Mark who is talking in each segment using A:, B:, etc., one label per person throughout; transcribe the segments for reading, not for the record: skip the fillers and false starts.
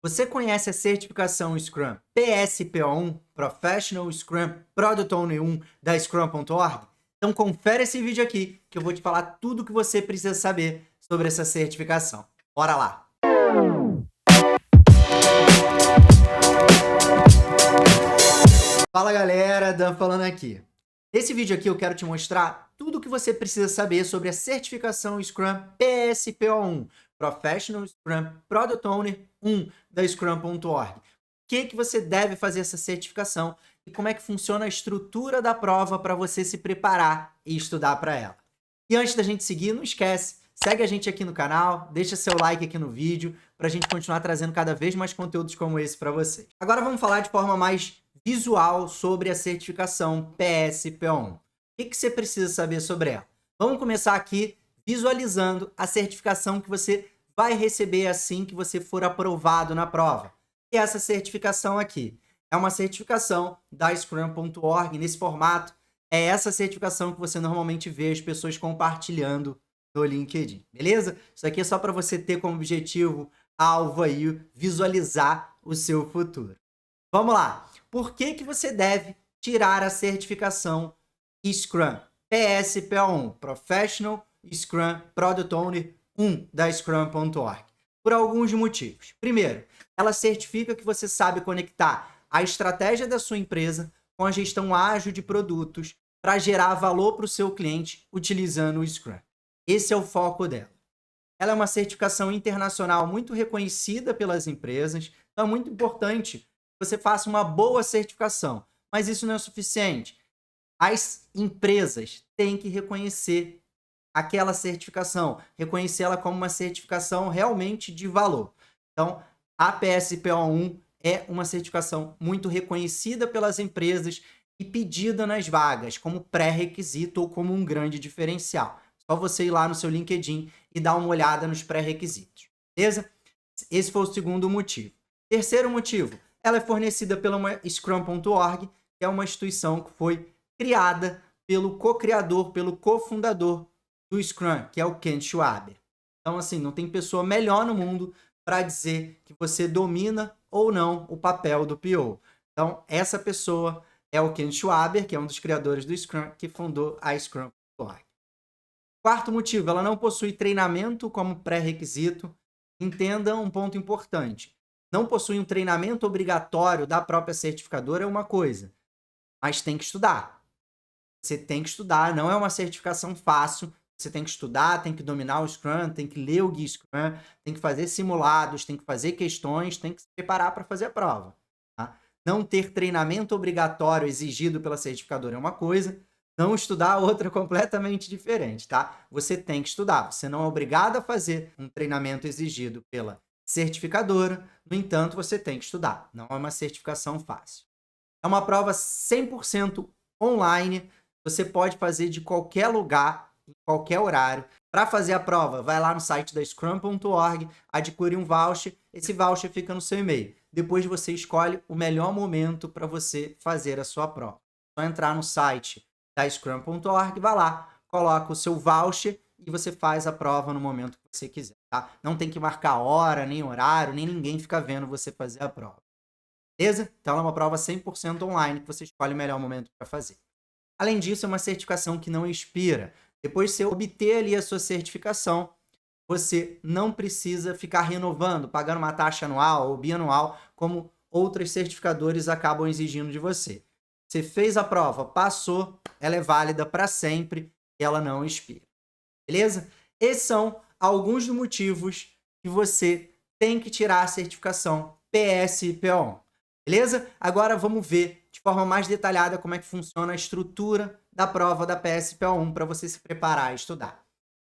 A: Você conhece a certificação Scrum PSPO1, Professional Scrum Product Owner 1 da Scrum.org? Então confere esse vídeo aqui que eu vou te falar tudo o que você precisa saber sobre essa certificação. Bora lá! Fala galera, Dan falando aqui. Nesse vídeo aqui eu quero te mostrar tudo o que você precisa saber sobre a certificação Scrum PSPO1, Professional Scrum Product Owner 1 da Scrum.org. O que você deve fazer essa certificação e como é que funciona a estrutura da prova para você se preparar e estudar para ela. E antes da gente seguir, não esquece, segue a gente aqui no canal, deixa seu like aqui no vídeo para a gente continuar trazendo cada vez mais conteúdos como esse para vocês. Agora vamos falar de forma mais visual sobre a certificação PSPO1. O que você precisa saber sobre ela? Vamos começar aqui visualizando a certificação que você vai receber assim que você for aprovado na prova. E essa certificação aqui é uma certificação da Scrum.org nesse formato. É essa certificação que você normalmente vê as pessoas compartilhando no LinkedIn, beleza? Isso aqui é só para você ter como objetivo, alvo aí, visualizar o seu futuro. Vamos lá! Por que você deve tirar a certificação Scrum PSPO1, Professional Scrum Product Owner 1 da Scrum.org? Por alguns motivos. Primeiro, ela certifica que você sabe conectar a estratégia da sua empresa com a gestão ágil de produtos para gerar valor para o seu cliente utilizando o Scrum. Esse é o foco dela. Ela é uma certificação internacional muito reconhecida pelas empresas, então é muito importante que você faça uma boa certificação, mas isso não é suficiente. As empresas têm que reconhecer aquela certificação, reconhecer ela como uma certificação realmente de valor. Então, a PSPO1 é uma certificação muito reconhecida pelas empresas e pedida nas vagas como pré-requisito ou como um grande diferencial. Só você ir lá no seu LinkedIn e dar uma olhada nos pré-requisitos, beleza? Esse foi o segundo motivo. Terceiro motivo, ela é fornecida pela Scrum.org, que é uma instituição que foi criada pelo co-criador, pelo cofundador do Scrum, que é o Ken Schwaber. Então, assim, não tem pessoa melhor no mundo para dizer que você domina ou não o papel do PO. Então, essa pessoa é o Ken Schwaber, que é um dos criadores do Scrum, que fundou a Scrum.org. Quarto motivo, ela não possui treinamento como pré-requisito. Entenda um ponto importante. Não possui um treinamento obrigatório da própria certificadora é uma coisa, mas tem que estudar. Você tem que estudar, não é uma certificação fácil. Você tem que estudar, tem que dominar o Scrum, tem que ler o Guia Scrum, tem que fazer simulados, tem que fazer questões, tem que se preparar para fazer a prova. Tá? Não ter treinamento obrigatório exigido pela certificadora é uma coisa, não estudar outra completamente diferente, tá? Você tem que estudar, você não é obrigado a fazer um treinamento exigido pela certificadora, no entanto, você tem que estudar, não é uma certificação fácil. É uma prova 100% online, você pode fazer de qualquer lugar, em qualquer horário. Para fazer a prova, vai lá no site da Scrum.org, adquire um voucher, esse voucher fica no seu e-mail. Depois você escolhe o melhor momento para você fazer a sua prova. É só entrar no site da Scrum.org, vai lá, coloca o seu voucher e você faz a prova no momento que você quiser, tá? Não tem que marcar hora, nem horário, nem ninguém fica vendo você fazer a prova. Beleza? Então ela é uma prova 100% online que você escolhe o melhor momento para fazer. Além disso, é uma certificação que não expira. Depois de você obter ali a sua certificação, você não precisa ficar renovando, pagando uma taxa anual ou bianual, como outros certificadores acabam exigindo de você. Você fez a prova, passou, ela é válida para sempre e ela não expira. Beleza? Esses são alguns dos motivos que você tem que tirar a certificação PSPO1. Beleza? Agora vamos ver de forma mais detalhada como é que funciona a estrutura da prova da PSPO1 para você se preparar e estudar.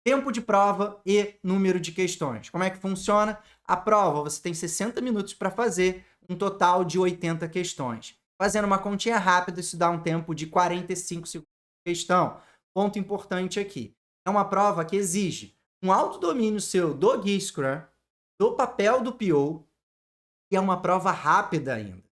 A: Tempo de prova e número de questões. Como é que funciona? A prova você tem 60 minutos para fazer, um total de 80 questões. Fazendo uma continha rápida, isso dá um tempo de 45 segundos por questão. Ponto importante aqui. É uma prova que exige um alto domínio seu do Guia Scrum, do papel do PO, e é uma prova rápida ainda.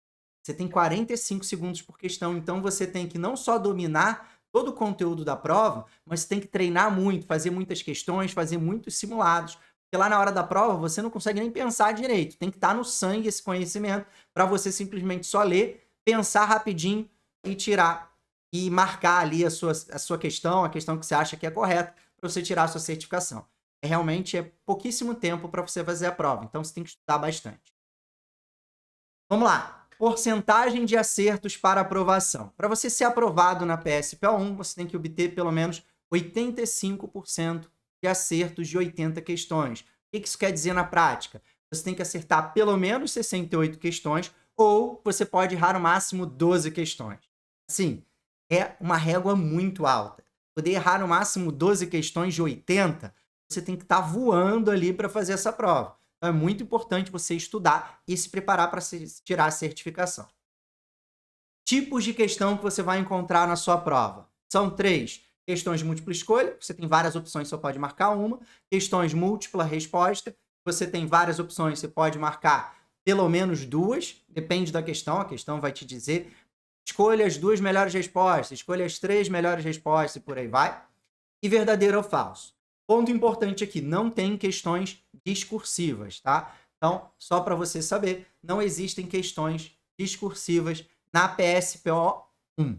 A: Você tem 45 segundos por questão, então você tem que não só dominar todo o conteúdo da prova, mas você tem que treinar muito, fazer muitas questões, fazer muitos simulados, Porque lá na hora da prova, você não consegue nem pensar direito. Tem que estar no sangue esse conhecimento para você simplesmente só ler, pensar rapidinho e tirar e marcar ali a sua questão, a questão que você acha que é correta, para você tirar a sua certificação. Realmente é pouquíssimo tempo para você fazer a prova, então você tem que estudar bastante. Vamos lá. Porcentagem de acertos para aprovação. Para você ser aprovado na PSPO1, você tem que obter pelo menos 85% de acertos de 80 questões. O que isso quer dizer na prática? Você tem que acertar pelo menos 68 questões ou você pode errar no máximo 12 questões. Assim, é uma régua muito alta. Poder errar no máximo 12 questões de 80, você tem que estar voando ali para fazer essa prova. Então é muito importante você estudar e se preparar para tirar a certificação. Tipos de questão que você vai encontrar na sua prova. São 3. Questões de múltipla escolha, você tem várias opções, só pode marcar uma. Questões múltipla resposta, você tem várias opções, você pode marcar pelo menos 2, depende da questão, a questão vai te dizer. Escolha as 2 melhores respostas, escolha as 3 melhores respostas e por aí vai. E verdadeiro ou falso. Ponto importante aqui, não tem questões discursivas, tá? Então, só para você saber, não existem questões discursivas na PSPO1,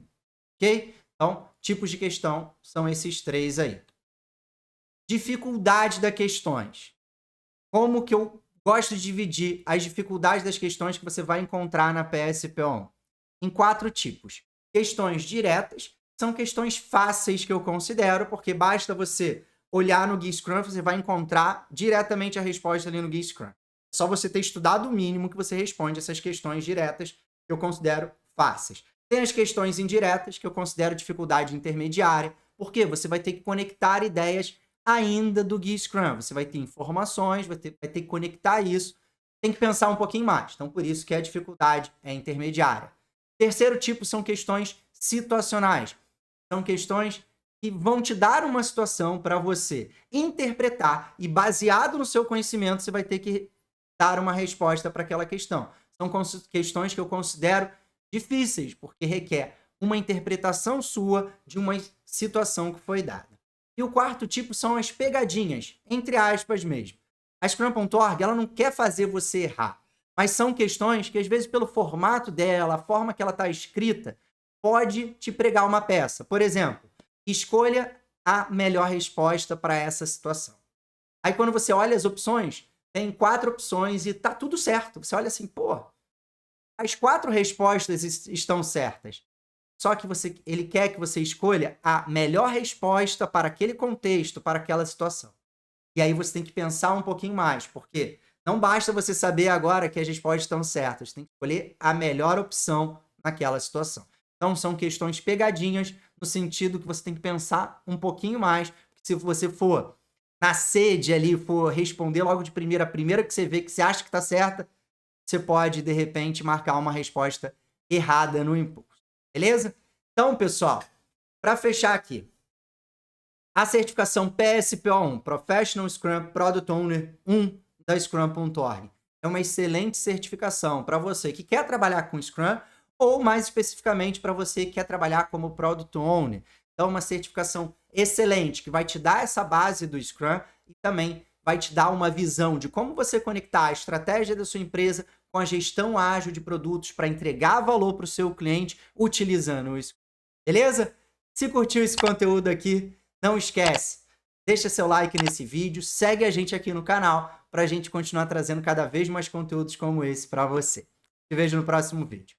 A: ok? Então, tipos de questão são esses 3 aí. Dificuldade das questões. Como que eu gosto de dividir as dificuldades das questões que você vai encontrar na PSPO1? Em 4 tipos. Questões diretas, são questões fáceis que eu considero, porque basta você olhar no Gui Scrum, você vai encontrar diretamente a resposta ali no Gui Scrum. É só você ter estudado o mínimo que você responde essas questões diretas que eu considero fáceis. Tem as questões indiretas, que eu considero dificuldade intermediária, porque você vai ter que conectar ideias ainda do Gui Scrum. Você vai ter informações, vai ter que conectar isso, tem que pensar um pouquinho mais. Então, por isso que a dificuldade é intermediária. Terceiro tipo são questões situacionais. São questões que vão te dar uma situação para você interpretar e, baseado no seu conhecimento, você vai ter que dar uma resposta para aquela questão. São questões que eu considero difíceis, porque requer uma interpretação sua de uma situação que foi dada. E o quarto tipo são as pegadinhas, entre aspas mesmo. A Scrum.org, ela não quer fazer você errar, mas são questões que, às vezes, pelo formato dela, a forma que ela está escrita, pode te pregar uma peça. Por exemplo, escolha a melhor resposta para essa situação. Aí, quando você olha as opções, tem 4 opções e tá tudo certo. Você olha assim, pô, as 4 respostas estão certas. Só que ele quer que você escolha a melhor resposta para aquele contexto, para aquela situação. E aí você tem que pensar um pouquinho mais, porque não basta você saber agora que as respostas estão certas, você tem que escolher a melhor opção naquela situação. Então, são questões pegadinhas, no sentido que você tem que pensar um pouquinho mais, porque se você for na sede ali, for responder logo de primeira, a primeira que você vê que você acha que está certa, você pode, de repente, marcar uma resposta errada no impulso. Beleza? Então, pessoal, para fechar aqui, a certificação PSPO1, Professional Scrum Product Owner 1 da Scrum.org, é uma excelente certificação para você que quer trabalhar com Scrum ou, mais especificamente, para você que quer trabalhar como Product Owner. Então, uma certificação excelente que vai te dar essa base do Scrum e também vai te dar uma visão de como você conectar a estratégia da sua empresa com a gestão ágil de produtos para entregar valor para o seu cliente utilizando o Scrum. Beleza? Se curtiu esse conteúdo aqui, não esquece, deixa seu like nesse vídeo, segue a gente aqui no canal para a gente continuar trazendo cada vez mais conteúdos como esse para você. Te vejo no próximo vídeo.